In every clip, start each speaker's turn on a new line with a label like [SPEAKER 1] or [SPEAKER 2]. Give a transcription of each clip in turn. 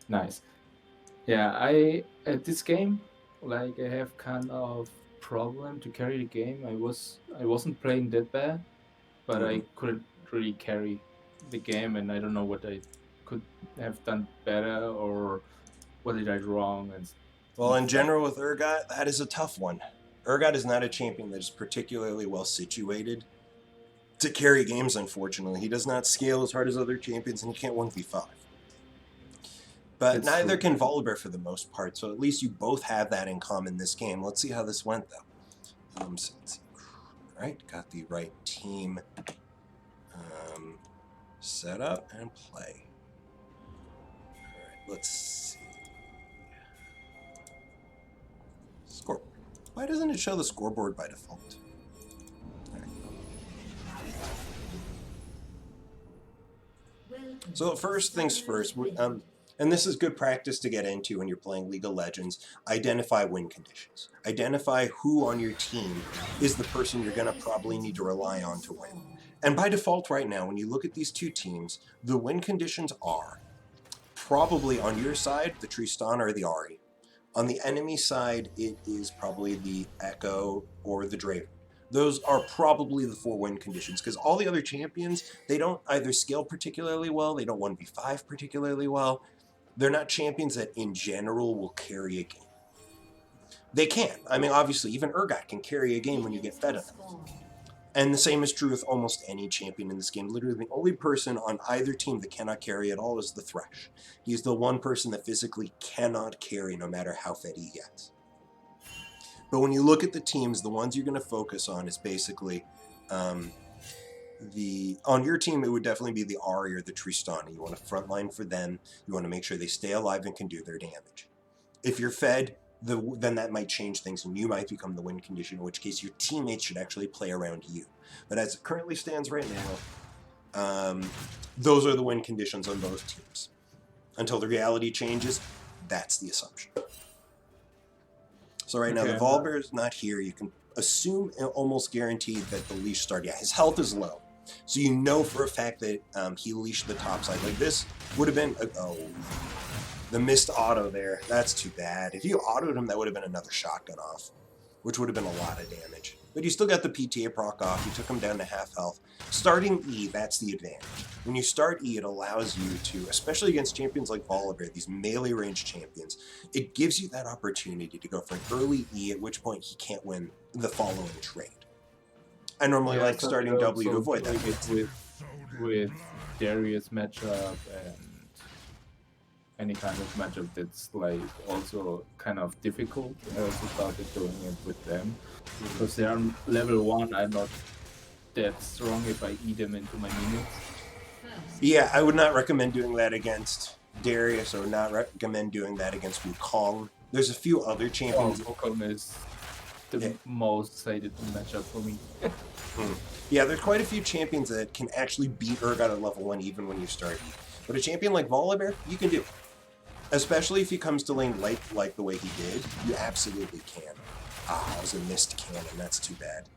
[SPEAKER 1] Nice. Yeah, I at this game, like I have kind of problem to carry the game. I wasn't playing that bad, but
[SPEAKER 2] Hmm.
[SPEAKER 1] I couldn't really carry the game, and I don't know what I could have done better or what did I wrong
[SPEAKER 2] Well,
[SPEAKER 1] and
[SPEAKER 2] in
[SPEAKER 1] stuff.
[SPEAKER 2] general with Urgot, that is a tough one. Urgot is not a champion that is particularly well situated to carry games, unfortunately. He does not scale as hard as other champions, and he can't 1v5. But
[SPEAKER 1] That's
[SPEAKER 2] neither
[SPEAKER 1] true.
[SPEAKER 2] can Volibear for the most part, so at least you both have that in common this game. Let's see how this went, though. So let's see. All right, got the right team um, set up and play. All right, let's see. Scoreboard. Why doesn't it show the scoreboard by default? All right. So first things first, and this is good practice to get into when you're playing League of Legends, identify win conditions. Identify who on your team is the person you're going to probably need to rely on to win. And by default right now, when you look at these two teams, the win conditions are probably on your side, the Tristan or the Ari. On the enemy side, it is probably the Echo or the Draven. Those are probably the four win conditions because all the other champions, they don't either scale particularly well, they don't 1v5 particularly well. They're not champions that in general will carry a game. They can. I mean, obviously, even Urgot can carry a game when you get fed enough. And the same is true with almost any champion in this game. Literally, the only person on either team that cannot carry at all is the Thresh. He's the one person that physically cannot carry no matter how fed he gets. But when you look at the teams, the ones you're going to focus on is basically the on your team. It would definitely be the Ari or the Tristana. You want to frontline for them. You want to make sure they stay alive and can do their damage. If you're fed, then that might change things and you might become the win condition, in which case your teammates should actually play around you. But as it currently stands right now, those are the win conditions on both teams. Until the reality changes, that's the assumption. So right now, the
[SPEAKER 1] Okay,
[SPEAKER 2] Volibear is not here. You can assume almost guaranteed that the leash started. Yeah, his health is low. So you know for a fact that he leashed the top side. Like this would have been, oh, the missed auto there. That's too bad. If you autoed him, that would have been another shotgun off, which would have been a lot of damage. But you still got the PTA proc off. You took him down to half health. Starting E, that's the advantage. When you start E, it allows you to, especially against champions like Volibear, these melee range champions, it gives you that opportunity to go for an early E, at which point he can't win the following trade. I normally
[SPEAKER 1] yeah,
[SPEAKER 2] like
[SPEAKER 1] so
[SPEAKER 2] starting
[SPEAKER 1] you're
[SPEAKER 2] W to
[SPEAKER 1] also
[SPEAKER 2] avoid that.
[SPEAKER 1] doing it with Darius matchup and any kind of matchup that's like also kind of difficult. I also started doing it with them because they are level one. I'm not that strong if I eat them into my minions.
[SPEAKER 2] Yeah, I would not recommend doing that against Darius or not recommend doing that against Wukong. There's a few other
[SPEAKER 1] Oh,
[SPEAKER 2] champions.
[SPEAKER 1] Wukong is
[SPEAKER 2] Yeah,
[SPEAKER 1] the most excited matchup for me.
[SPEAKER 2] yeah, there's quite a few champions that can actually beat Urgot at level 1 even when you start E. But a champion like Volibear, you can do it. Especially if he comes to lane late like the way he did, you absolutely can. Ah, it was a missed cannon, that's too bad.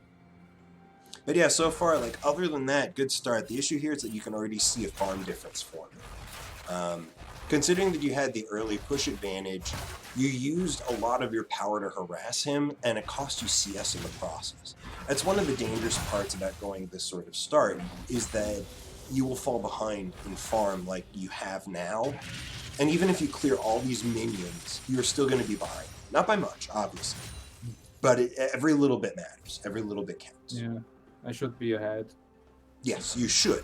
[SPEAKER 2] But yeah, so far, like, other than that, good start. The issue here is that you can already see a farm difference for him. Considering that you had the early push advantage, you used a lot of your power to harass him, and it cost you CS in the process. That's one of the dangerous parts about going this sort of start, is that you will fall behind in farm like you have now, and even if you clear all these minions, you're still going to be behind. Not by much, obviously, but every little bit matters. Every little bit counts.
[SPEAKER 1] Yeah, I should be ahead.
[SPEAKER 2] Yes, you should.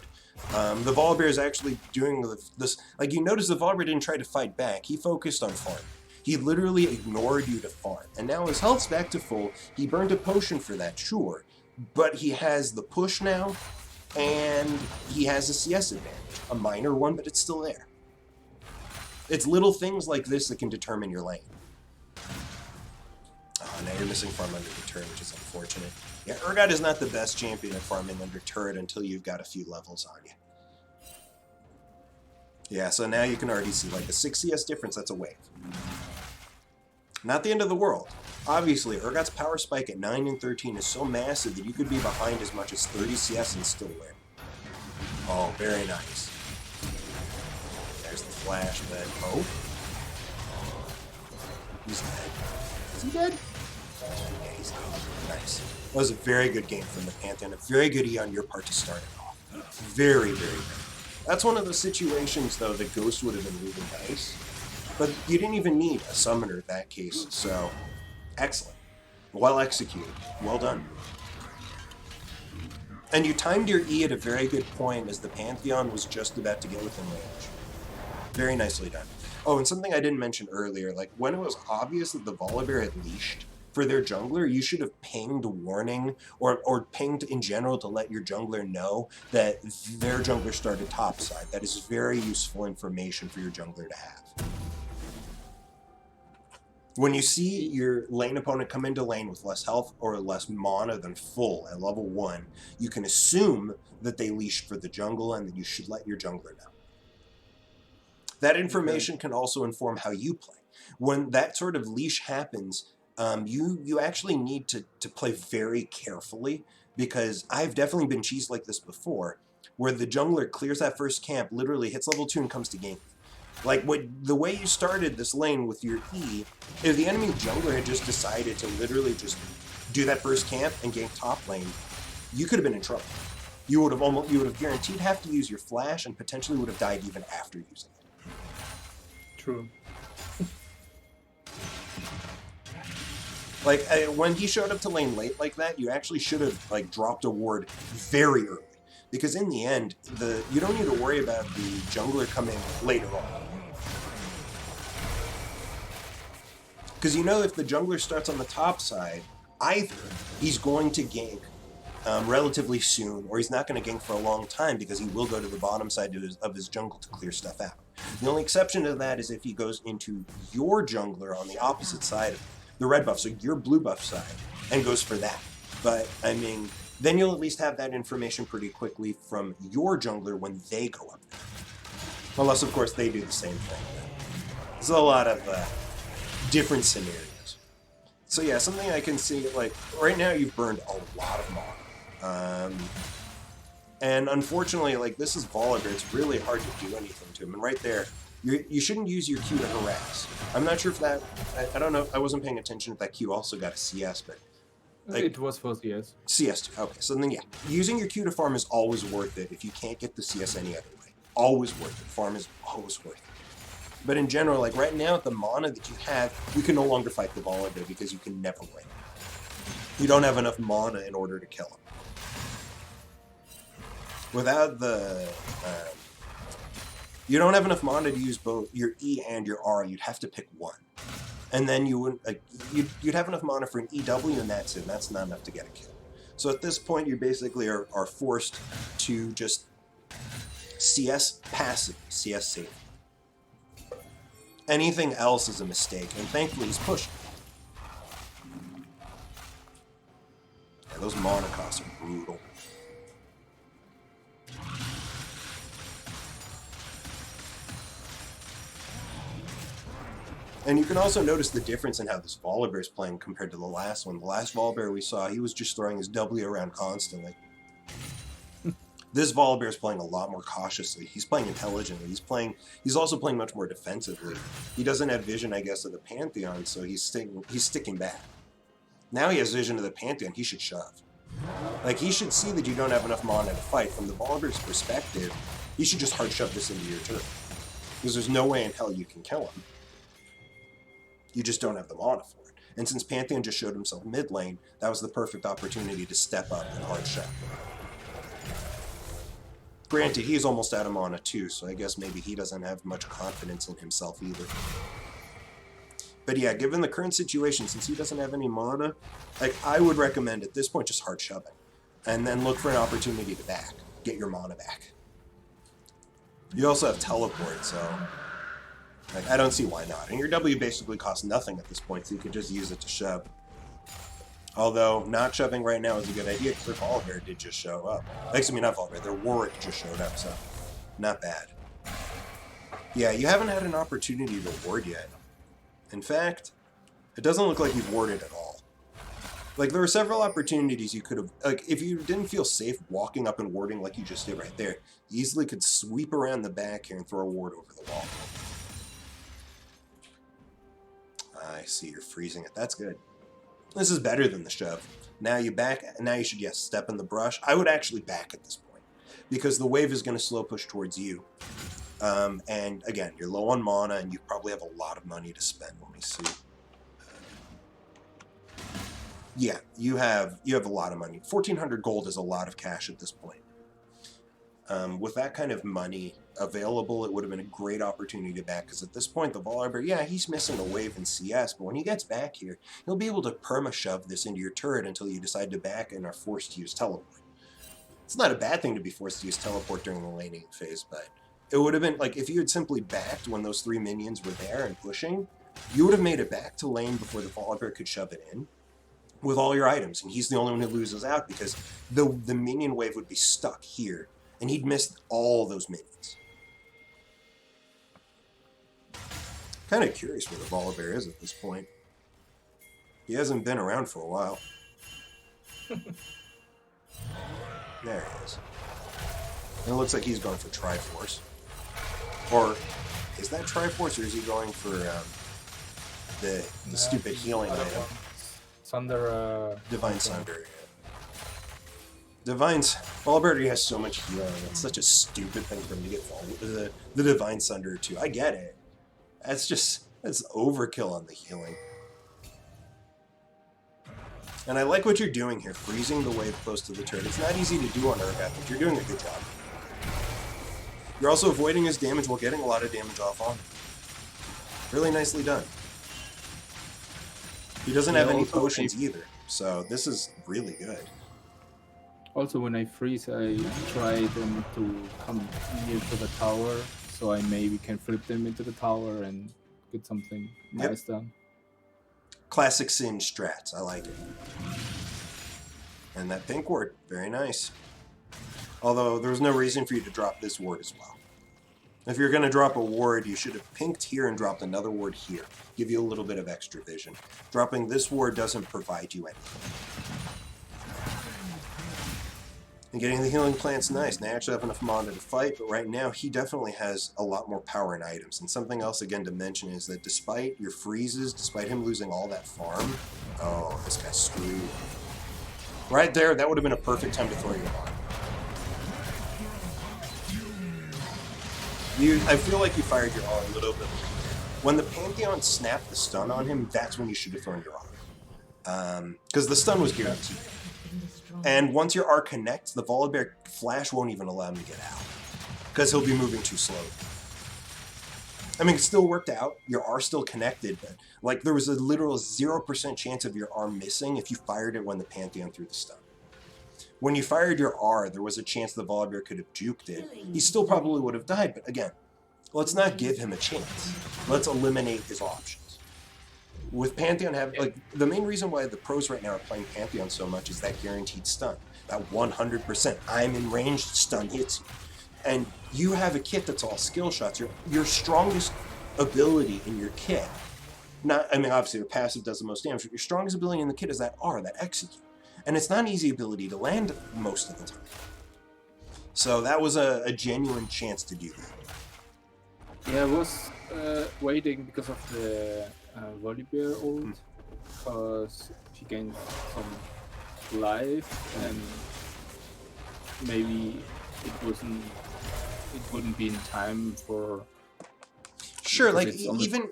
[SPEAKER 2] The Volibear is actually doing this. Like, you notice the Volibear didn't try to fight back. He focused on farm. He literally ignored you to farm. And now his health's back to full. He burned a potion for that, sure. But he has the push now, and he has a CS advantage. A minor one, but it's still there. It's little things like this that can determine your lane. Oh, now you're missing farm under the turret, which is unfortunate. Yeah, Urgot is not the best champion at farming under turret until you've got a few levels on you. Yeah, so now you can already see, like, the 6 CS difference, that's a wave. Not the end of the world. Obviously, Urgot's power spike at 9 and 13 is so massive that you could be behind as much as 30 CS and still win. Oh, very nice. There's the flash, but... Oh, He's dead. Is he dead? Yeah, he's dead. Nice. That was a very good game from the Pantheon. A very good E on your part to start it off. Very, very good. That's one of those situations, though, that Ghost would have been really nice. But you didn't even need a summoner in that case, so excellent. Well executed. Well done. And you timed your E at a very good point as the Pantheon was just about to get within range. Very nicely done. Oh, and something I didn't mention earlier, like when it was obvious that the Volibear had leashed for their jungler, you should have pinged a warning or pinged in general to let your jungler know that their jungler started topside. That is very useful information for your jungler to have. When you see your lane opponent come into lane with less health or less mana than full at level 1, you can assume that they leashed for the jungle and that you should let your jungler know. That information can also inform how you play. When that sort of leash happens, you actually need to play very carefully, because I've definitely been cheesed like this before, where the jungler clears that first camp, literally hits level 2 and comes to gank. Like, the way you started this lane with your E, if the enemy jungler had just decided to literally just do that first camp and gank top lane, you could have been in trouble. You would have guaranteed have to use your flash and potentially would have died even after using it.
[SPEAKER 1] True.
[SPEAKER 2] Like, when he showed up to lane late like that, you actually should have, like, dropped a ward very early. Because in the end, you don't need to worry about the jungler coming later on. Because you know if the jungler starts on the top side, either he's going to gank relatively soon, or he's not going to gank for a long time because he will go to the bottom side of his jungle to clear stuff out. The only exception to that is if he goes into your jungler on the opposite side of the red buff, so your blue buff side, and goes for that. But, I mean, then you'll at least have that information pretty quickly from your jungler when they go up there. Unless, of course, they do the same thing. There's a lot of different scenarios. So yeah, something I can see, like, right now you've burned a lot of mana. And unfortunately, like, this is Volibear, it's really hard to do anything to him. And right there, you shouldn't use your Q to harass. I'm not sure if that, I don't know, I wasn't paying attention if that Q also got a CS, but... Like,
[SPEAKER 1] it was for CS.
[SPEAKER 2] CS2, okay. So then, yeah, using your Q to farm is always worth it if you can't get the CS any other way. Always worth it. Farm is always worth it. But in general, like right now, the mana that you have, you can no longer fight the Volibear because you can never win. You don't have enough mana in order to kill him. Without the... you don't have enough mana to use both your E and your R. You'd have to pick one. And then you wouldn't, like, you'd have enough mana for an EW, and that's it. And that's not enough to get a kill. So at this point, you basically are forced to just CS passive, CS safe. Anything else is a mistake, and thankfully he's pushing. Yeah, those mana costs are brutal. And you can also notice the difference in how this Volibear is playing compared to the last one. The last Volibear we saw, he was just throwing his W around constantly. This Volibear is playing a lot more cautiously. He's playing intelligently. He's also playing much more defensively. He doesn't have vision, I guess, of the Pantheon, so he's sticking back. Now he has vision of the Pantheon. He should shove. Like, he should see that you don't have enough mana to fight. From the Volibear's perspective, he should just hard shove this into your turn. Because there's no way in hell you can kill him. You just don't have the mana for it. And since Pantheon just showed himself mid lane, that was the perfect opportunity to step up and hard shove. Granted, he's almost out of mana too, so I guess maybe he doesn't have much confidence in himself either. But yeah, given the current situation, since he doesn't have any mana, like, I would recommend at this point just hard shoving. And then look for an opportunity to back. Get your mana back. You also have teleport, so... like, I don't see why not. And your W basically costs nothing at this point, so you could just use it to shove. Although, not shoving right now is a good idea, because their Volibear did just show up. Actually, not Volibear, their Warwick just showed up, so not bad. Yeah, you haven't had an opportunity to ward yet. In fact, it doesn't look like you've warded at all. Like, there were several opportunities you could have... like, if you didn't feel safe walking up and warding like you just did right there, you easily could sweep around the back here and throw a ward over the wall. I see you're freezing it. That's good. This is better than the shove. Now you back. Now you should, yes, step in the brush. I would actually back at this point because the wave is going to slow push towards you. And again, you're low on mana, and you probably have a lot of money to spend. Let me see. Yeah, you have a lot of money. 1,400 gold is a lot of cash at this point. With that kind of money available, it would have been a great opportunity to back, because at this point, the Volibear, yeah, he's missing a wave in CS, but when he gets back here, he'll be able to perma-shove this into your turret until you decide to back and are forced to use teleport. It's not a bad thing to be forced to use teleport during the laning phase, but it would have been, like, if you had simply backed when those 3 minions were there and pushing, you would have made it back to lane before the Volibear could shove it in with all your items, and he's the only one who loses out because the minion wave would be stuck here, and he'd missed all those minions. Kind of curious where the Volibear is at this point. He hasn't been around for a while. There he is. And it looks like he's going for Triforce. Or is that Triforce, or is he going for the stupid healing item?
[SPEAKER 1] Sunder.
[SPEAKER 2] Divine Sunder. Divine's Volibear has so much healing. It's such a stupid thing for him to get the Divine Sunder too. I get it. That's overkill on the healing. And I like what you're doing here, freezing the wave close to the turret. It's not easy to do on Urgot, but you're doing a good job. You're also avoiding his damage while getting a lot of damage off on him. Really nicely done. He doesn't have any potions either, so this is really good.
[SPEAKER 1] Also, when I freeze, I try them to come near to the tower, so I maybe can flip them into the tower and get something nice done.
[SPEAKER 2] Classic Sin strats, I like it. And that pink ward, very nice. Although, there's no reason for you to drop this ward as well. If you're going to drop a ward, you should have pinked here and dropped another ward here. Give you a little bit of extra vision. Dropping this ward doesn't provide you anything. And getting the healing plant's nice. Now I actually have enough mana to fight, but right now he definitely has a lot more power in items. And something else again to mention is that despite your freezes, despite him losing all that farm, oh, this guy's screwed. Right there, that would have been a perfect time to throw your on. I feel like you fired your R a little bit. When the Pantheon snapped the stun on him, that's when you should have thrown your R. Because the stun was guaranteed. And once your R connects, the Volibear flash won't even allow him to get out. Because he'll be moving too slowly. I mean, it still worked out. Your R still connected, but like there was a literal 0% chance of your R missing if you fired it when the Pantheon threw the stun. When you fired your R, there was a chance the Volibear could have juked it. He still probably would have died, but again, let's not give him a chance. Let's eliminate his options. With Pantheon, the main reason why the pros right now are playing Pantheon so much is that guaranteed stun. That 100%. I'm in range, stun hits you. And you have a kit that's all skill shots. Your strongest ability in your kit, obviously your passive does the most damage, but your strongest ability in the kit is that R, that execute. And it's not an easy ability to land most of the time. So that was a genuine chance to do that.
[SPEAKER 1] Yeah, I was waiting because of the Volibear ult, because she gained some life, and maybe it wouldn't be in time for.
[SPEAKER 2] Sure, like even.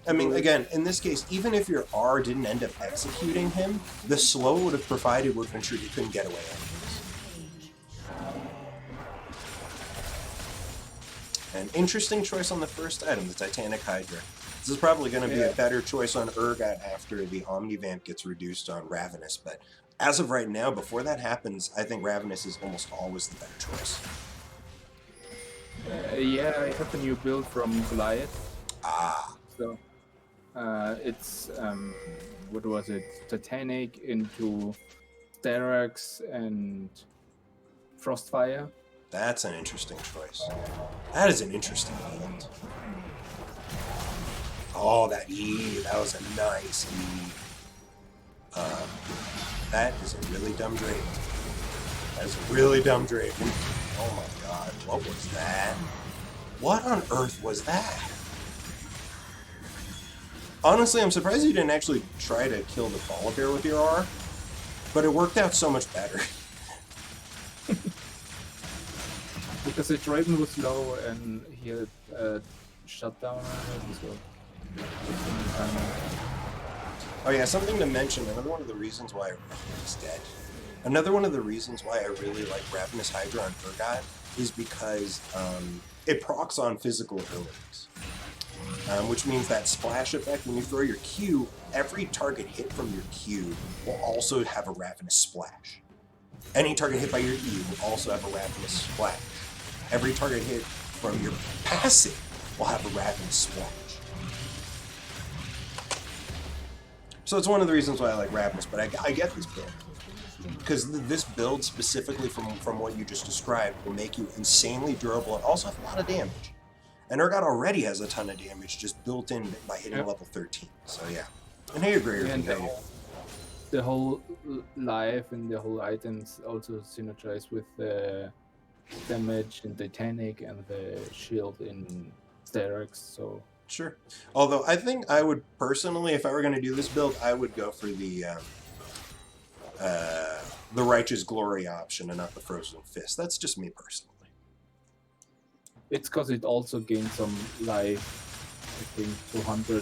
[SPEAKER 2] I mean, again, in this case, even if your R didn't end up executing him, the slow would have provided would have ensured he couldn't get away anyways. An interesting choice on the first item, the Titanic Hydra. This is probably going to be a better choice on Urgot after the Omnivamp gets reduced on Ravenous, but as of right now, before that happens, I think Ravenous is almost always the better choice.
[SPEAKER 1] Yeah, I have a new build from Goliath. So, it's, what was it? Titanic into Sterak's and Frostfire.
[SPEAKER 2] That's an interesting choice. That is an interesting build. Oh, that E, that was a nice E. That is a really dumb drape. That is a really dumb drape. Oh my god, what was that? What on earth was that? Honestly, I'm surprised you didn't actually try to kill the Volibear with your R, but it worked out so much better.
[SPEAKER 1] Because the Draven was low and he had shutdown on it, so
[SPEAKER 2] Oh yeah, something to mention. Another one of the reasons why he's dead. Another one of the reasons why I really like Ravenous Hydra on Urgot is because it procs on physical abilities. Which means that splash effect, when you throw your Q, every target hit from your Q will also have a Ravenous Splash. Any target hit by your E will also have a Ravenous Splash. Every target hit from your passive will have a Ravenous Splash. So it's one of the reasons why I like Ravenous, but I get this build. Because this build, specifically from what you just described, will make you insanely durable and also have a lot of damage. And Urgot already has a ton of damage just built in by hitting level 13. So yeah. And hey, Greer,
[SPEAKER 1] and the whole life and the whole items also synergize with the damage in Titanic and the shield in Sterex, so
[SPEAKER 2] sure. Although I think I would personally, if I were going to do this build, I would go for the Righteous Glory option and not the Frozen Fist. That's just me personally.
[SPEAKER 1] It's because it also gains some life, I think 200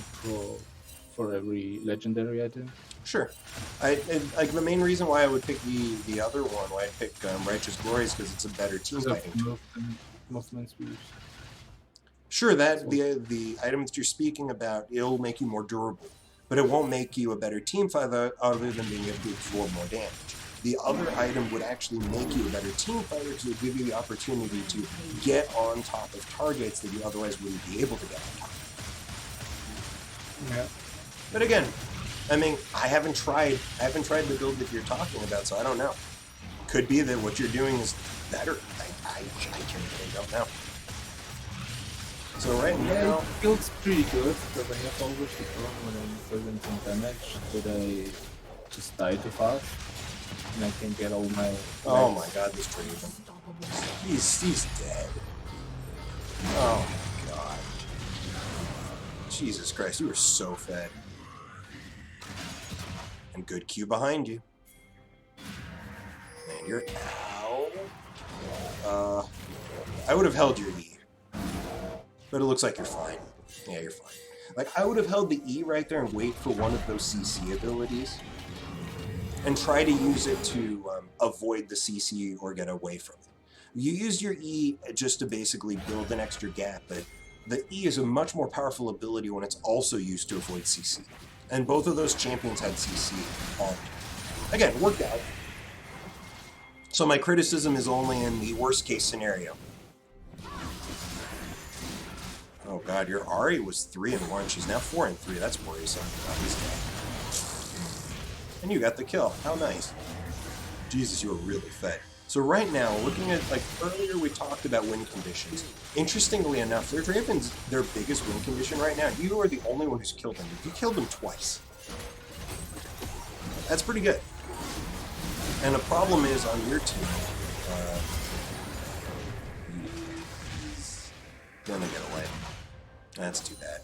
[SPEAKER 1] for every legendary item.
[SPEAKER 2] Sure. Like the main reason why I would pick the other one, why I'd pick Righteous Glory, is because it's a better team fighting tool.
[SPEAKER 1] Movement speed.
[SPEAKER 2] Sure, that the item that you're speaking about, it'll make you more durable, but it won't make you a better team fighter other than being able to absorb more damage. The other item would actually make you a better team fighter because it would give you the opportunity to get on top of targets that you otherwise wouldn't be able to get on top of.
[SPEAKER 1] Yeah.
[SPEAKER 2] But again, I mean, I haven't tried the build that you're talking about, so I don't know. Could be that what you're doing is better. I really don't know. So right now,
[SPEAKER 1] it feels pretty good because I have always the problem when I'm doing some damage that I just die too fast and I can get all my.
[SPEAKER 2] Oh my God, this Draven. He's dead. Oh my God. Jesus Christ, you were so fed. And good Q behind you. Man, you're ow. I would have held your E. But it looks like you're fine. Yeah, you're fine. Like, I would have held the E right there and wait for one of those CC abilities. And try to use it to avoid the CC or get away from it. You use your E just to basically build an extra gap, but the E is a much more powerful ability when it's also used to avoid CC. And both of those champions had CC on it. Again, worked out. So my criticism is only in the worst case scenario. Oh God, your Ahri was 3-1. She's now 4-3. That's worrisome. Oh, he's dead. And you got the kill. How nice. Jesus, you were really fed. So right now, looking at, like, earlier we talked about win conditions. Interestingly enough, their Draven's their biggest win condition right now. You are the only one who's killed them. You killed them twice. That's pretty good. And the problem is on your team, he's gonna get away. That's too bad.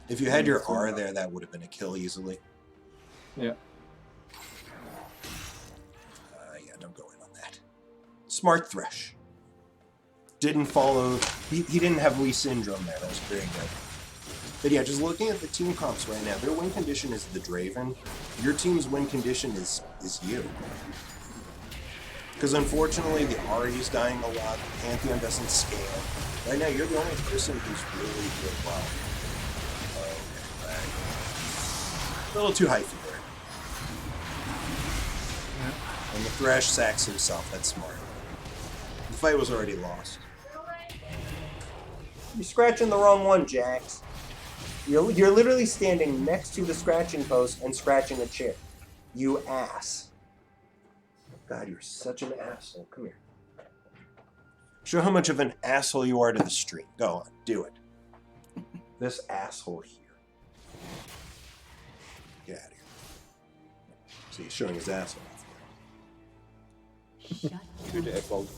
[SPEAKER 2] If you had your R there, that would have been a kill easily.
[SPEAKER 1] Yeah.
[SPEAKER 2] Yeah, don't go in on that. Smart Thresh. Didn't follow... He didn't have Lee Syndrome there. That was very good. But yeah, just looking at the team comps right now, their win condition is the Draven. Your team's win condition is you. Because unfortunately, the Ahri is dying a lot. The Pantheon doesn't scale. Right now, you're the only person who's really doing well. Okay, a little too high for there. Yeah. And the Thresh sacks himself. That's smart. The fight was already lost.
[SPEAKER 3] You're scratching the wrong one, Jax. You're literally standing next to the scratching post and scratching a chair. You ass. God, you're such an asshole. Come here.
[SPEAKER 2] Show how much of an asshole you are to the stream. Go on, do it. This asshole here. Get out of here. See, he's showing his asshole.
[SPEAKER 1] Good apple.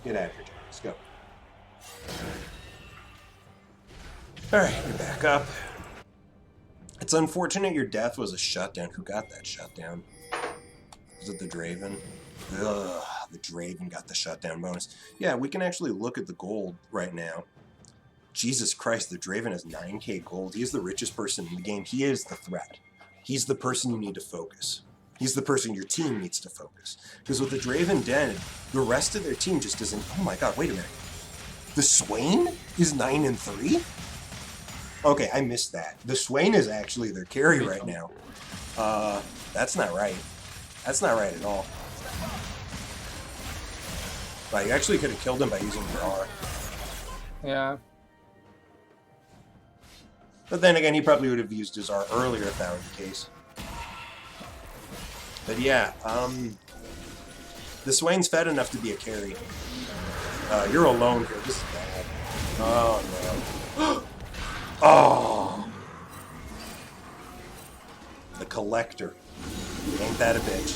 [SPEAKER 2] Get out of here, Jack. Let's go. Alright, you're back up. It's unfortunate your death was a shutdown. Who got that shutdown? Was it the Draven? Ugh, the Draven got the shutdown bonus. Yeah, we can actually look at the gold right now. Jesus Christ, the Draven has 9k gold. He is the richest person in the game. He is the threat. He's the person you need to focus. He's the person your team needs to focus. Because with the Draven dead, the rest of their team just doesn't... Oh my god, wait a minute. The Swain is 9-3? Okay, I missed that. The Swain is actually their carry right now. That's not right. That's not right at all. Right, you actually could have killed him by using your R.
[SPEAKER 1] Yeah.
[SPEAKER 2] But then again, he probably would have used his R earlier if that were the case. But yeah, the Swain's fed enough to be a carry. You're alone here. This is bad. Oh, no. Oh! The Collector. Ain't that a bitch.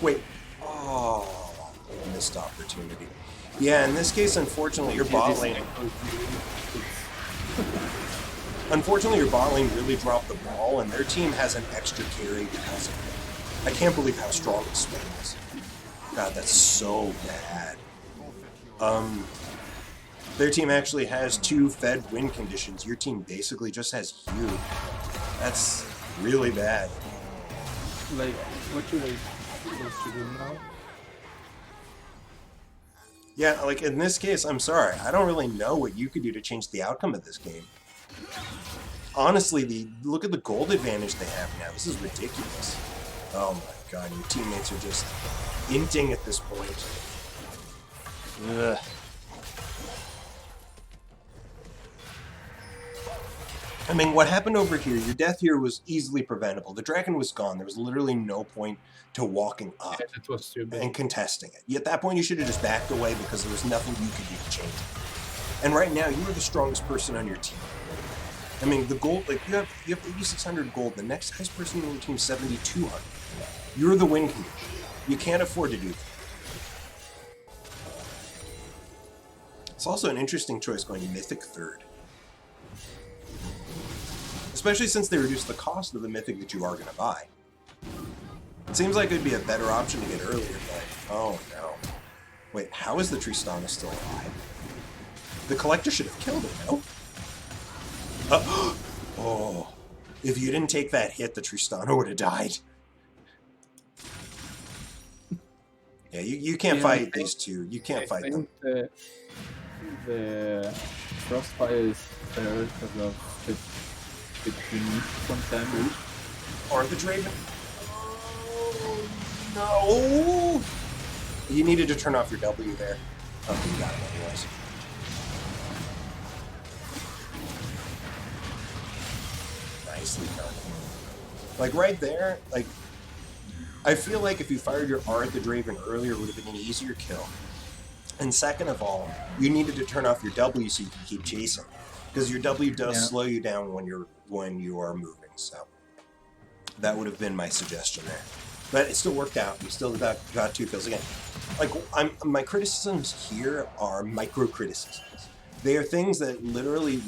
[SPEAKER 2] Wait. Oh, missed opportunity. Yeah, in this case, unfortunately, your bot lane... Unfortunately, your bot lane really dropped the ball, and their team has an extra carry because of it. I can't believe how strong this Swain is. God, that's so bad. Their team actually has 2 fed win conditions. Your team basically just has Hugh. That's really bad.
[SPEAKER 1] Like, what should I supposed to do now?
[SPEAKER 2] Yeah, like in this case, I'm sorry. I don't really know what you could do to change the outcome of this game. Honestly, look at the gold advantage they have now. This is ridiculous. Oh my god, your teammates are just inting at this point. Ugh. I mean, what happened over here, your death here was easily preventable. The dragon was gone. There was literally no point to walking up
[SPEAKER 1] It was stupid.
[SPEAKER 2] and contesting it. At that point, you should have just backed away because there was nothing you could do to change it. And right now, you are the strongest person on your team. I mean, the gold, like, you have 8,600 gold. The next highest person on your team is 7,200. You're the win condition. You can't afford to do that. It's also an interesting choice going to Mythic 3rd. Especially since they reduced the cost of the Mythic that you are going to buy. It seems like it would be a better option to get earlier, but... Oh, no. Wait, how is the Tristana still alive? The Collector should have killed him, no? Oh. If you didn't take that hit, the Tristana would have died. Yeah, you can't fight these two. You can't fight them.
[SPEAKER 1] The Frostfire is there because of it unique from damage.
[SPEAKER 2] Or the Draven. Oh, no! You needed to turn off your W there. Oh, you got it anyways. Nicely done. Like, right there, like, I feel like if you fired your R at the Draven earlier, it would have been an easier kill. And second of all, you needed to turn off your W so you can keep chasing. Because your W does slow you down when you are moving, so that would have been my suggestion there. But it still worked out. You still got 2 kills again. Like, my criticisms here are micro criticisms. They are things that literally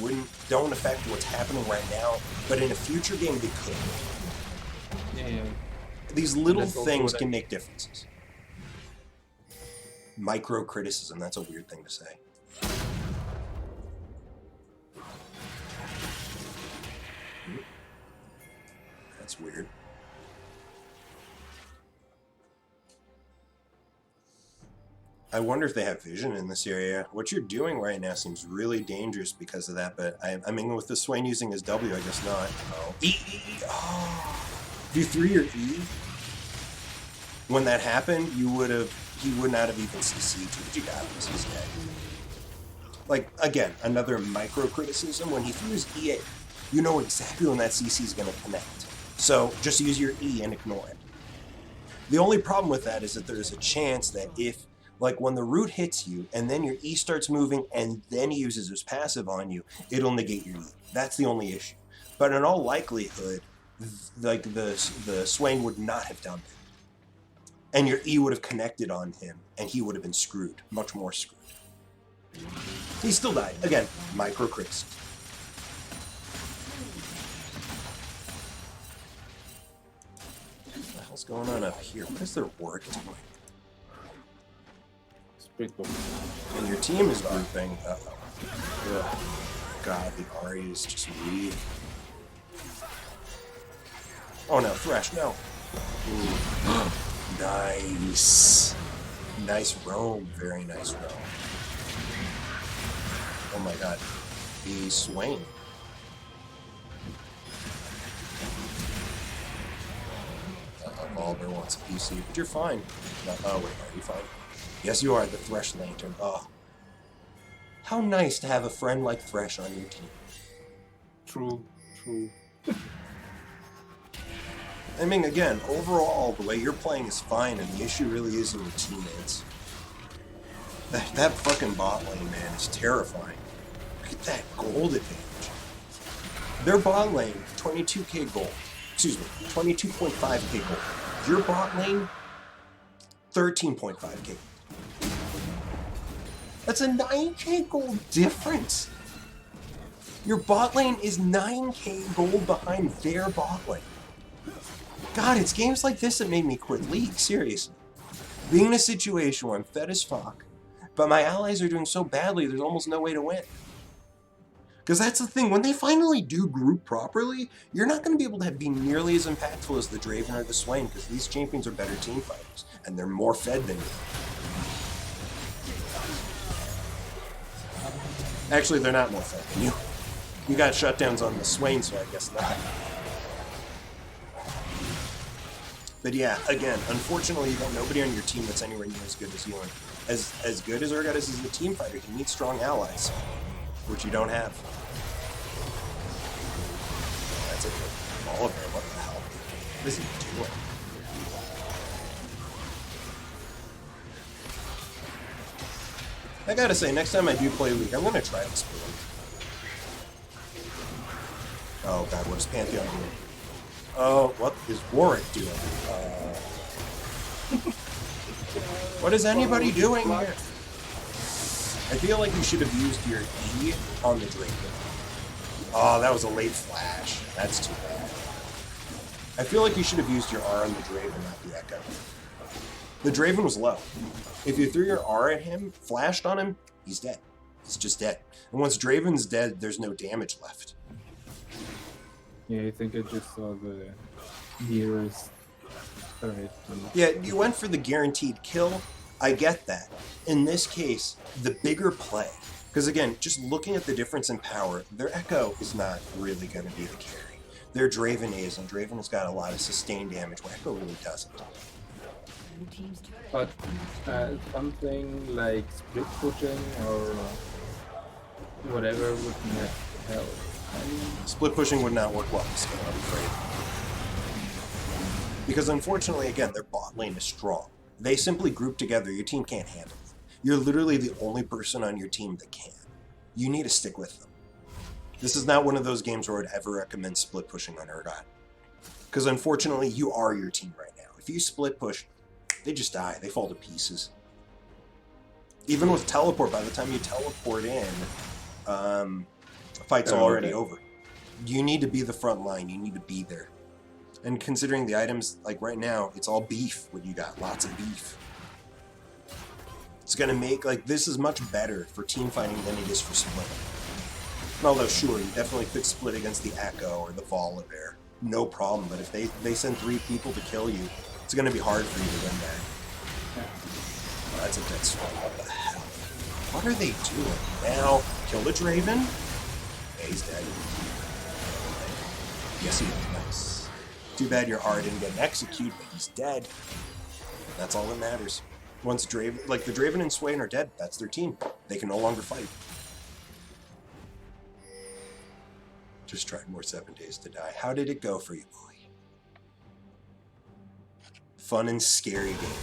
[SPEAKER 2] don't affect what's happening right now, but in a future game they could.
[SPEAKER 1] Yeah.
[SPEAKER 2] These little things can make differences. Micro criticism, that's a weird thing to say. That's weird. I wonder if they have vision in this area. What you're doing right now seems really dangerous because of that, but I mean, with the Swain using his W, I guess not. Oh. Oh. If you threw your E, when that happened, he would not have even CC'd you, but you got him, he's dead. Like, again, another micro criticism. When he threw his E, you know exactly when that CC is going to connect. So just use your E and ignore it. The only problem with that is that there's a chance that if, like, when the root hits you and then your E starts moving and then he uses his passive on you, it'll negate your E. That's the only issue. But in all likelihood, like, the Swain would not have done that. And your E would have connected on him, and he would have been screwed. Much more screwed. He still died. Again, micro criticism. hell's going on up here? What is their work doing?
[SPEAKER 1] Split push.
[SPEAKER 2] And your team is grouping. Uh-oh.
[SPEAKER 1] Yeah.
[SPEAKER 2] God, the Ari is just weak. Oh no, Thresh, no. Ooh. Nice. Nice roam. Very nice roam. Oh my god. The Swain. Volibear wants a PC, but you're fine. No, oh wait, are you fine? Yes, you are, the Thresh Lantern. Oh. How nice to have a friend like Thresh on your team.
[SPEAKER 1] True.
[SPEAKER 2] I mean, again, overall, the way you're playing is fine, and the issue really is in your teammates. That fucking bot lane, man, is terrifying. Look at that gold advantage. Their bot lane, 22k gold. Excuse me, 22.5k gold. Your bot lane, 13.5k. That's a 9k gold difference. Your bot lane is 9k gold behind their bot lane. God, it's games like this that made me quit League, seriously. Being in a situation where I'm fed as fuck, but my allies are doing so badly, there's almost no way to win. Because that's the thing, when they finally do group properly, you're not going to be able to be nearly as impactful as the Draven or the Swain, because these champions are better team fighters, and they're more fed than you. Actually, they're not more fed than you. You got shutdowns on the Swain, so I guess not. But yeah, again, unfortunately, you got nobody on your team that's anywhere near as good as you. And as good as Urgot is as a team fighter, he needs strong allies, which you don't have. That's it. Volibear, what the hell? What is he doing? I gotta say, next time I do play League, I'm gonna try this blue. Oh god, what is Pantheon doing? Oh, what is Warwick doing? What is anybody doing here? I feel like you should have used your E on the Draven. Oh, that was a late flash. That's too bad. I feel like you should have used your R on the Draven, not the Echo. The Draven was low. If you threw your R at him, flashed on him, he's dead. He's just dead. And once Draven's dead, there's no damage left.
[SPEAKER 1] Yeah, I think I just saw the nearest turret.
[SPEAKER 2] Yeah, you went for the guaranteed kill. I get that. In this case, the bigger play. Because again, just looking at the difference in power, their Echo is not really going to be the carry. Their Draven is, and Draven has got a lot of sustained damage, where Echo really doesn't.
[SPEAKER 1] But something like split pushing or whatever would not help.
[SPEAKER 2] Split pushing would not work well in this game, I'm afraid. Because unfortunately, again, their bot lane is strong. They simply group together, your team can't handle it. You're literally the only person on your team that can. You need to stick with them. This is not one of those games where I'd ever recommend split pushing on Urgot. Because unfortunately, you are your team right now. If you split push, they just die. They fall to pieces. Even with teleport, by the time you teleport in, fight's already over. You need to be the front line. You need to be there. And considering the items, like right now, it's all beef. What you got? Lots of beef. It's going to make, like, this is much better for team fighting than it is for split. Although, sure, you definitely could split against the Echo or the Volibear. No problem. But if they send 3 people to kill you, it's going to be hard for you to win that. Oh, that's a dead swing. What the hell? What are they doing? Now, kill the Draven? Yeah, he's dead. Yes, he is. Nice. Too bad your R didn't get an execute, but he's dead. That's all that matters. Once Draven, like the Draven and Swain are dead, that's their team. They can no longer fight. Just tried more 7 days to die. How did it go for you, boy? Fun and scary game.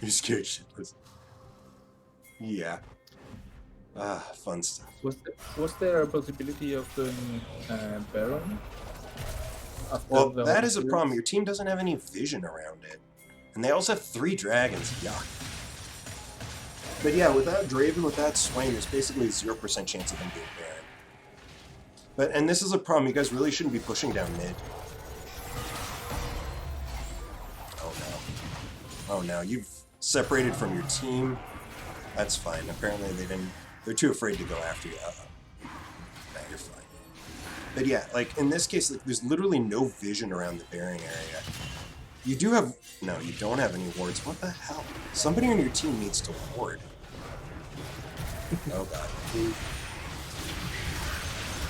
[SPEAKER 2] You're scared shitless. Yeah. Fun stuff.
[SPEAKER 1] Was there a possibility of doing Baron?
[SPEAKER 2] Well, that is a problem. Your team doesn't have any vision around it. And they also have 3 dragons. Yuck. But yeah, without Draven, without Swain, there's basically a 0% chance of them being Baron. And this is a problem. You guys really shouldn't be pushing down mid. Oh no, you've separated from your team. That's fine. Apparently they didn't. They're too afraid to go after you. Nah, you're fine. But yeah, like in this case, like there's literally no vision around the bearing area. You do have... No, you don't have any wards. What the hell? Somebody on your team needs to ward. Oh god.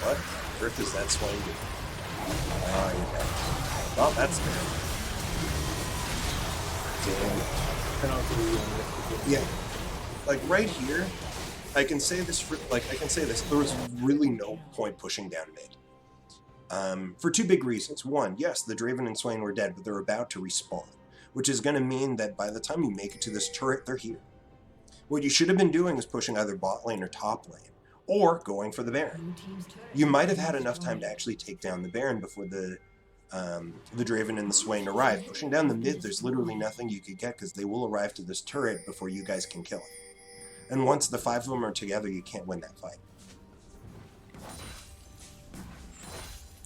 [SPEAKER 2] What on earth is that swing doing? Oh, you're dead. Well, that's fair. Damn. Yeah. Like right here, I can say this there was really no point pushing down mid. For two big reasons. One, yes, the Draven and Swain were dead, but they're about to respawn, which is going to mean that by the time you make it to this turret, they're here. What you should have been doing is pushing either bot lane or top lane, or going for the Baron. You might have had enough time to actually take down the Baron before the Draven and the Swain arrive. Pushing down the mid, there's literally nothing you could get because they will arrive to this turret before you guys can kill it. And once the 5 of them are together, you can't win that fight.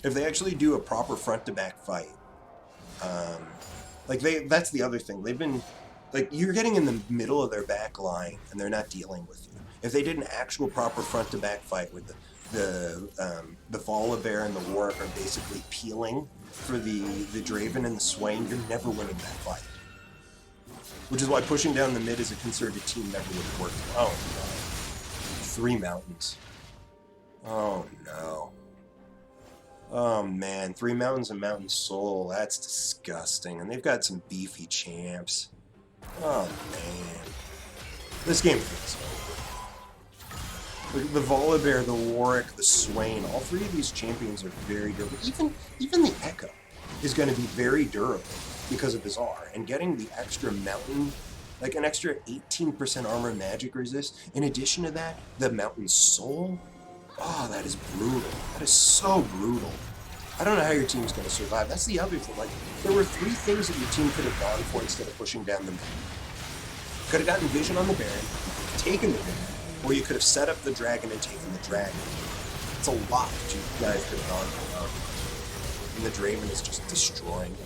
[SPEAKER 2] If they actually do a proper front-to-back fight, that's the other thing. They've been, like, you're getting in the middle of their back line, and they're not dealing with you. If they did an actual proper front-to-back fight with the Volibear and the Warwick are basically peeling for the Draven and the Swain, you're never winning that fight. Which is why pushing down the mid as a concerted team never would have worked. Oh, no. 3 mountains. Oh, no. Oh man, 3 mountains and Mountain Soul, that's disgusting. And they've got some beefy champs. Oh man. This game feels over. The Volibear, the Warwick, the Swain, all 3 of these champions are very durable. Even the Echo is going to be very durable because of his R. And getting the extra mountain, like an extra 18% armor magic resist, in addition to that, the Mountain Soul. Oh, that is brutal. That is so brutal. I don't know how your team's going to survive. That's the other thing. Like, there were 3 things that your team could have gone for instead of pushing down the mid. Could have gotten vision on the Baron, taken the Baron, or you could have set up the dragon and taken the dragon. It's a lot that you guys could have gone for. And the Draven is just destroying it.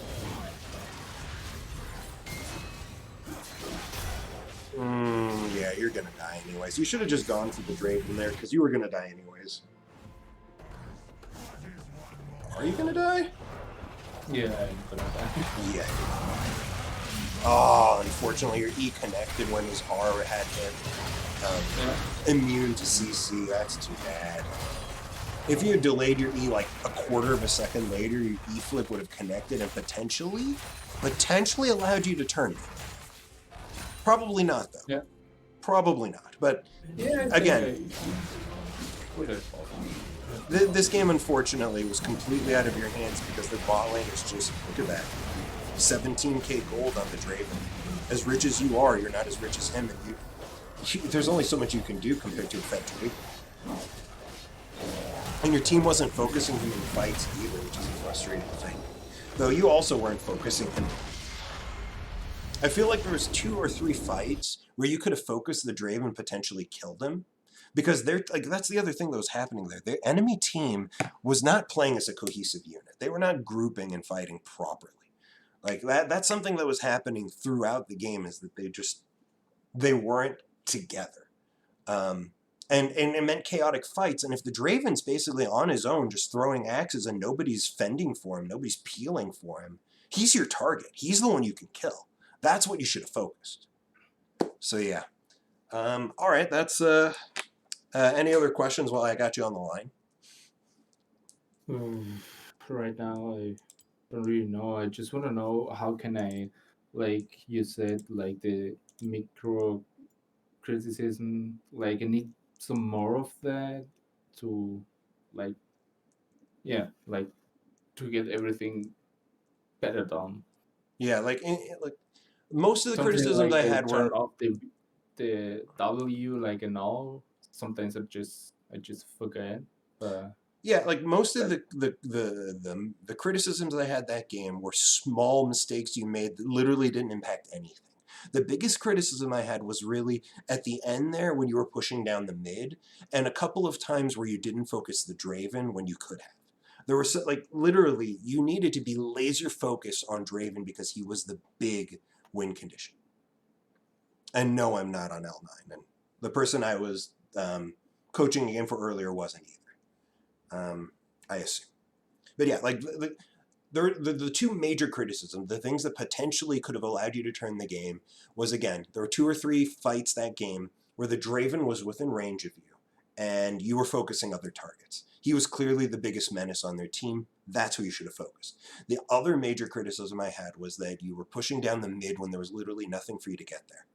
[SPEAKER 2] Yeah, you're gonna die anyways. You should have just gone for the Draven there, because you were gonna die anyways. Are you gonna die?
[SPEAKER 1] Yeah, I'm gonna die.
[SPEAKER 2] Yeah. Oh, unfortunately, your E connected when his R had him immune to CC. That's too bad. If you had delayed your E like a quarter of a second later, your E flip would have connected and potentially allowed you to turn it. Probably not, though.
[SPEAKER 1] Yeah.
[SPEAKER 2] Probably not. But
[SPEAKER 1] Yeah,
[SPEAKER 2] again, this game, unfortunately, was completely out of your hands because the bot lane is just, look at that, 17k gold on the Draven. As rich as you are, you're not as rich as him, and there's only so much you can do compared to a Fed Draven. And your team wasn't focusing him in fights either, which is a frustrating thing. Though you also weren't focusing him. I feel like there was 2 or 3 fights where you could have focused the Draven and potentially killed him. Because they're like, that's the other thing that was happening there. The enemy team was not playing as a cohesive unit. They were not grouping and fighting properly. Like that's something that was happening throughout the game, is that they weren't together. And it meant chaotic fights. And if the Draven's basically on his own, just throwing axes and nobody's fending for him, nobody's peeling for him, he's your target. He's the one you can kill. That's what you should have focused. So yeah. All right, that's any other questions while I got you on the line?
[SPEAKER 1] Right now, I don't really know. I just want to know how can I, like you said, like the micro criticism, like I need some more of that to, like, yeah, like to get everything better done.
[SPEAKER 2] Yeah, like most of the
[SPEAKER 1] Something
[SPEAKER 2] criticisms
[SPEAKER 1] like
[SPEAKER 2] I
[SPEAKER 1] I
[SPEAKER 2] had
[SPEAKER 1] turn
[SPEAKER 2] were
[SPEAKER 1] off the W like and all. Sometimes I just forget. But
[SPEAKER 2] yeah, like most of the criticisms I had that game were small mistakes you made that literally didn't impact anything. The biggest criticism I had was really at the end there when you were pushing down the mid, and a couple of times where you didn't focus the Draven when you could have. There was like literally you needed to be laser focused on Draven because he was the big win condition. And no, I'm not on L9. And the person I was coaching again for earlier wasn't either. I assume. But yeah, like the two major criticisms, the things that potentially could have allowed you to turn the game was, again, there were 2 or 3 fights that game where the Draven was within range of you and you were focusing other targets. He was clearly the biggest menace on their team. That's who you should have focused. The other major criticism I had was that you were pushing down the mid when there was literally nothing for you to get there.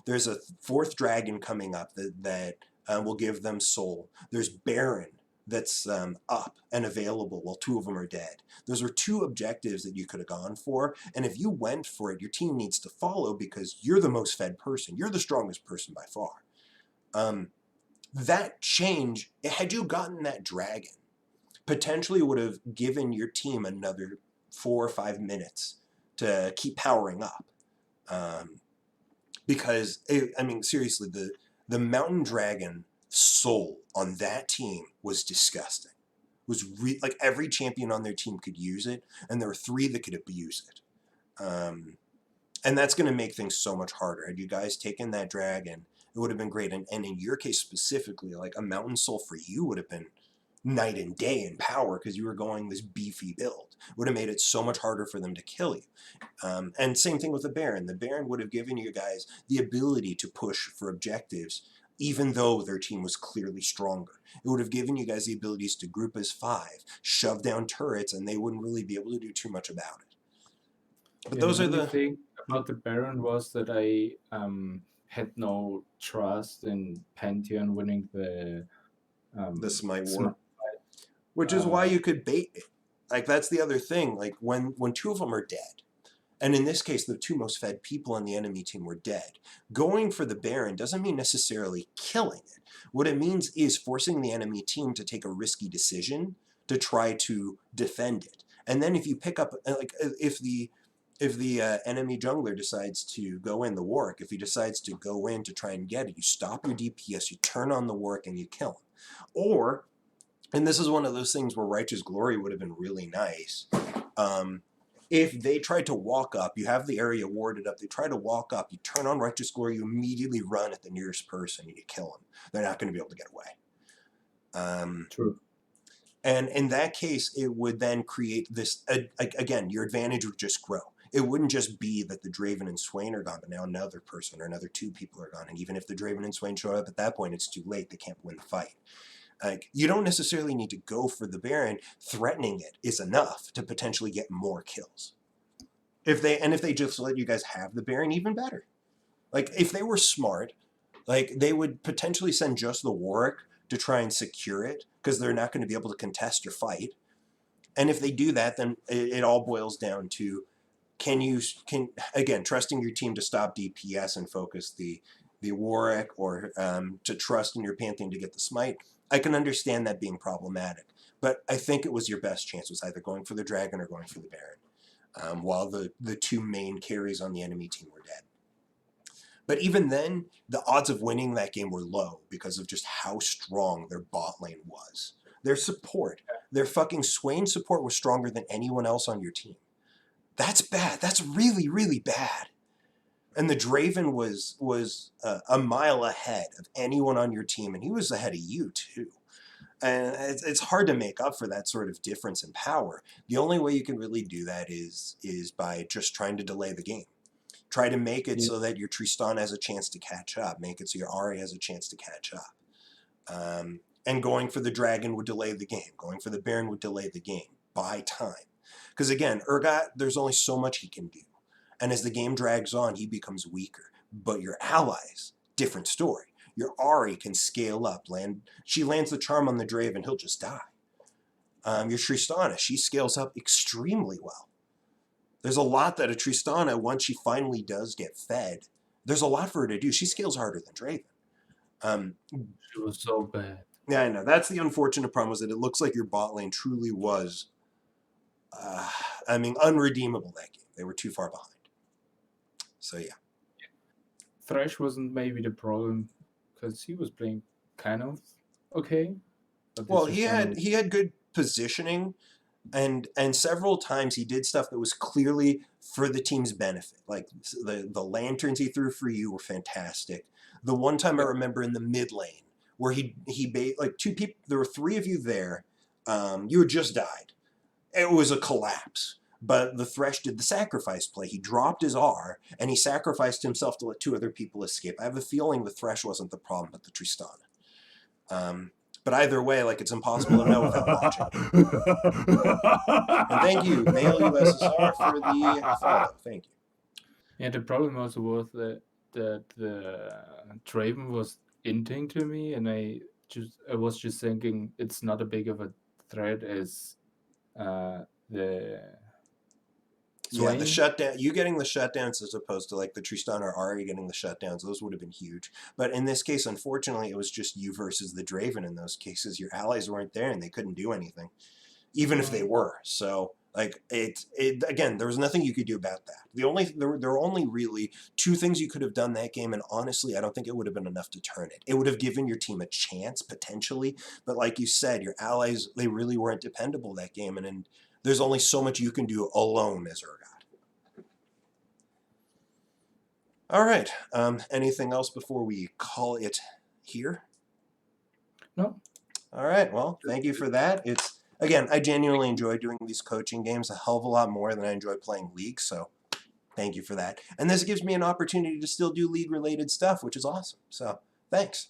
[SPEAKER 2] There's a 4th dragon coming up that will give them soul. There's Baron that's up and available while 2 of them are dead. Those are 2 objectives that you could have gone for, and if you went for it, your team needs to follow because you're the most fed person. You're the strongest person by far. That change, had you gotten that dragon, potentially would have given your team another 4 or 5 minutes to keep powering up. Because, I mean, seriously, the mountain dragon soul on that team was disgusting. Was like every champion on their team could use it, and there were 3 that could abuse it. And that's going to make things so much harder. Had you guys taken that dragon, it would have been great. And in your case specifically, like a mountain soul for you would have been night and day in power because you were going this beefy build. It would have made it so much harder for them to kill you. And same thing with the Baron. The Baron would have given you guys the ability to push for objectives even though their team was clearly stronger. It would have given you guys the abilities to group as 5, shove down turrets, and they wouldn't really be able to do too much about it. But
[SPEAKER 1] Yeah,
[SPEAKER 2] those
[SPEAKER 1] the
[SPEAKER 2] are
[SPEAKER 1] only
[SPEAKER 2] the...
[SPEAKER 1] thing about the Baron was that I had no trust in Pantheon winning the
[SPEAKER 2] Smite War.
[SPEAKER 1] Smite.
[SPEAKER 2] Which is why you could bait it. Like, that's the other thing. Like, when 2 of them are dead, and in this case, the 2 most fed people on the enemy team were dead, going for the Baron doesn't mean necessarily killing it. What it means is forcing the enemy team to take a risky decision to try to defend it. And then if you pick up, like, if the enemy jungler decides to go in, the Warwick, if he decides to go in to try and get it, you stop your DPS, you turn on the Warwick, and you kill him. Or, and this is one of those things where Righteous Glory would have been really nice, if they tried to walk up, you have the area warded up, they try to walk up, you turn on Righteous Glory, you immediately run at the nearest person, and you kill them. They're not going to be able to get away.
[SPEAKER 1] True.
[SPEAKER 2] And in that case, it would then create this, again, your advantage would just grow. It wouldn't just be that the Draven and Swain are gone, but now another person or another 2 people are gone. And even if the Draven and Swain show up at that point, it's too late. They can't win the fight. Like, you don't necessarily need to go for the Baron. Threatening it is enough to potentially get more kills. If they just let you guys have the Baron, even better. Like, if they were smart, like, they would potentially send just the Warwick to try and secure it, because they're not going to be able to contest your fight. And if they do that, then it all boils down to, again, trusting your team to stop DPS and focus the Warwick, or to trust in your Pantheon to get the Smite. I can understand that being problematic, but I think it was your best chance, was either going for the Dragon or going for the Baron, while the 2 main carries on the enemy team were dead. But even then, the odds of winning that game were low because of just how strong their bot lane was. Their support, their fucking Swain support was stronger than anyone else on your team. That's bad. That's really, really bad. And the Draven was a mile ahead of anyone on your team, and he was ahead of you too. And it's hard to make up for that sort of difference in power. The only way you can really do that is by just trying to delay the game. Try to make it so that your Tristan has a chance to catch up. Make it so your Ahri has a chance to catch up. And going for the Dragon would delay the game. Going for the Baron would delay the game. Buy time. Because again, Urgot, there's only so much he can do. And as the game drags on, he becomes weaker. But your allies, different story. Your Ahri can scale up. She lands the charm on the Draven, he'll just die. Your Tristana, she scales up extremely well. There's a lot that a Tristana, once she finally does get fed, there's a lot for her to do. She scales harder than Draven.
[SPEAKER 1] It was so bad.
[SPEAKER 2] Yeah, I know. That's the unfortunate problem, is that it looks like your bot lane truly was, unredeemable that game. They were too far behind. So, yeah.
[SPEAKER 1] Thresh wasn't maybe the problem, because he was playing kind of okay.
[SPEAKER 2] Well, he had good positioning. and several times he did stuff that was clearly for the team's benefit. Like the lanterns he threw for you were fantastic. The one time I remember in the mid lane where like two people, there were three of you there. You had just died. It was a collapse. But the Thresh did the sacrifice play. He dropped his R and he sacrificed himself to let two other people escape. I have a feeling the Thresh wasn't the problem, but the Tristana. But either way, like, it's impossible to know without watching. And thank you, Male USSR, for the follow. Thank you.
[SPEAKER 1] Yeah, the problem also was that the Draven was inting to me, and I was just thinking it's not a big of a threat as the
[SPEAKER 2] Yeah,
[SPEAKER 1] Swain.
[SPEAKER 2] the shutdown, you getting the shutdowns as opposed to like the Tristan or Ari getting the shutdowns, those would have been huge. But in this case, unfortunately, it was just you versus the Draven in those cases. Your allies weren't there and they couldn't do anything, even if they were. So, like, it again, there was nothing you could do about that. There were only really two things you could have done that game, and honestly, I don't think it would have been enough to turn it. It would have given your team a chance, potentially, but like you said, your allies, they really weren't dependable that game, and there's only so much you can do alone as Urgot. All right. Anything else before we call it here?
[SPEAKER 1] No.
[SPEAKER 2] All right. Well, thank you for that. Again, I genuinely enjoy doing these coaching games a hell of a lot more than I enjoy playing League. So thank you for that. And this gives me an opportunity to still do League-related stuff, which is awesome. So thanks.